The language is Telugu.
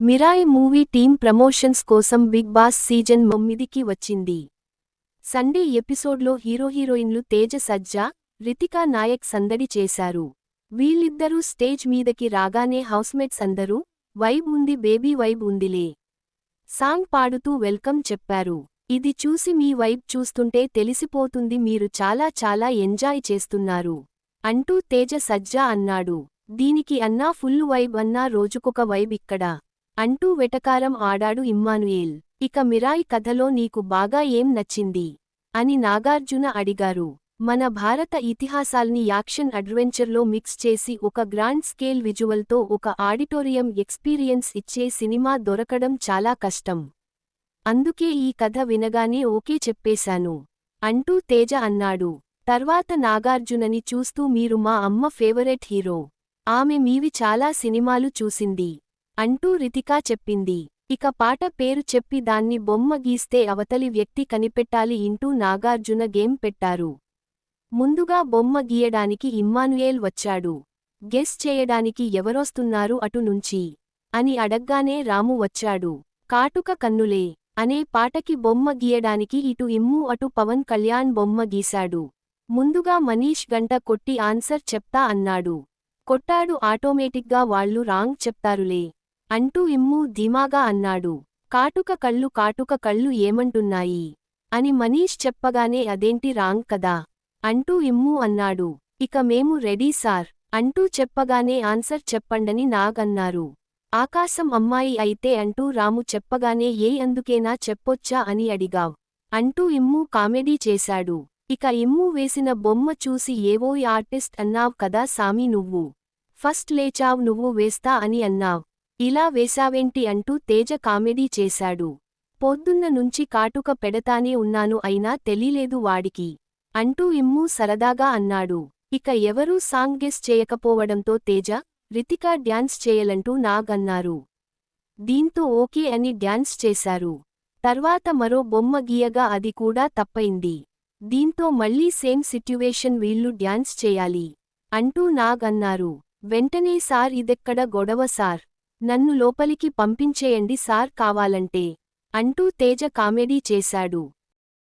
మిరాయి మూవీ టీమ్ ప్రమోషన్స్ కోసం బిగ్ బాస్ సీజన్ 9కి వచ్చింది. సండే ఎపిసోడ్లో హీరోయిన్లు తేజ సజ్జా, రితికా నాయక్ సందడి చేశారు. వీళ్ళిద్దరూ స్టేజ్ మీదకి రాగానే హౌస్మేట్స్ అందరూ వైబ్ ఉంది బేబీ వైబ్ ఉందిలే సాంగ్ పాడుతూ వెల్కమ్ చెప్పారు. ఇది చూసి మీ వైబ్ చూస్తుంటే తెలిసిపోతుంది మీరు చాలా ఎంజాయ్ చేస్తున్నారు అంటూ తేజ సజ్జా అన్నాడు. దీనికి అన్నా ఫుల్లు వైబ్ అన్నా రోజుకొక వైబ్ ఇక్కడ అంటూ వెటకారం ఆడాడు ఇమ్మానుయేల్. ఇక మిరాయి కథలో నీకు బాగా ఏం నచ్చింది అని నాగార్జున అడిగారు. మన భారత ఇతిహాసాల్ని యాక్షన్ అడ్వెంచర్లో మిక్స్ చేసి ఒక గ్రాండ్ స్కేల్ విజువల్తో ఒక ఆడిటోరియం ఎక్స్పీరియన్స్ ఇచ్చే సినిమా దొరకడం చాలా కష్టం. అందుకే ఈ కథ వినగానే ఓకే చెప్పేశాను అంటూ తేజ అన్నాడు. తర్వాత నాగార్జునని చూస్తూ మీరు మా అమ్మ ఫేవరెట్ హీరో. ఆమె మీవి చాలా సినిమాలు చూసింది అంటూ రితికా చెప్పింది. ఇక పాట పేరు చెప్పి దాన్ని బొమ్మ గీస్తే అవతలి వ్యక్తి కనిపెట్టాలి ఇంటూ నాగార్జున గేమ్ పెట్టారు. ముందుగా బొమ్మ గీయడానికి ఇమ్మానుయేల్ వచ్చాడు. గెస్ చేయడానికి ఎవరొస్తున్నారు అటు నుంచి అని అడగ్గానే రాము వచ్చాడు. కాటుక కన్నులే అనే పాటకి బొమ్మ గీయడానికి ఇటు ఇమ్ము అటు పవన్ కళ్యాణ్ బొమ్మ గీశాడు. ముందుగా మనీష్ గంట కొట్టి ఆన్సర్ చెప్తా అన్నాడు. కొట్టాడు ఆటోమేటిక్గా వాళ్ళు రాంగ్ చెప్తారులే అంటూ ఇమ్ము ధీమాగా అన్నాడు. కాటుక కళ్ళు ఏమంటున్నాయి అని మనీష్ చెప్పగానే అదేంటి రాంగ్ కదా అంటూ ఇమ్ము అన్నాడు. ఇక మేము రెడీ సార్ అంటూ చెప్పగానే ఆన్సర్ చెప్పండని నాగ్ అన్నారు. ఆకాశం అమ్మాయి అయితే అంటూ రాము చెప్పగానే అందుకేనా చెప్పొచ్చా అని అడిగావ్ అంటూ ఇమ్ము కామెడీ చేశాడు. ఇక ఇమ్ము వేసిన బొమ్మ చూసి ఏవోయ్ ఆర్టిస్ట్ అన్నావ్ కదా సామి నువ్వు ఫస్ట్ లేచావ్ నువ్వు వేస్తా అని అన్నావ్ ఇలా వేశావేంటి అంటూ తేజ కామెడీ చేశాడు. పొద్దున్న నుంచి కాటుక పెడతానే ఉన్నాను అయినా తెలీలేదు వాడికి అంటూ ఇమ్ము సరదాగా అన్నాడు. ఇక ఎవరూ సాంగ్ గెస్ చేయకపోవడంతో తేజ, రితికా డ్యాన్స్ చేయలంటూ నాగ్ అన్నారు. దీంతో ఓకే అని డ్యాన్స్ చేశారు. తర్వాత మరో బొమ్మ గీయగా అది కూడా తప్పయింది. దీంతో మళ్ళీ సేమ్ సిట్యువేషన్ వీళ్ళు డ్యాన్స్ చేయాలి అంటూ నాగ్ అన్నారు. వెంటనే సార్ ఇదెక్కడ గొడవ సార్ నన్ను లోపలికి పంపించేయండి సార్ కావాలంటే అంటూ తేజ కామెడీ చేశాడు.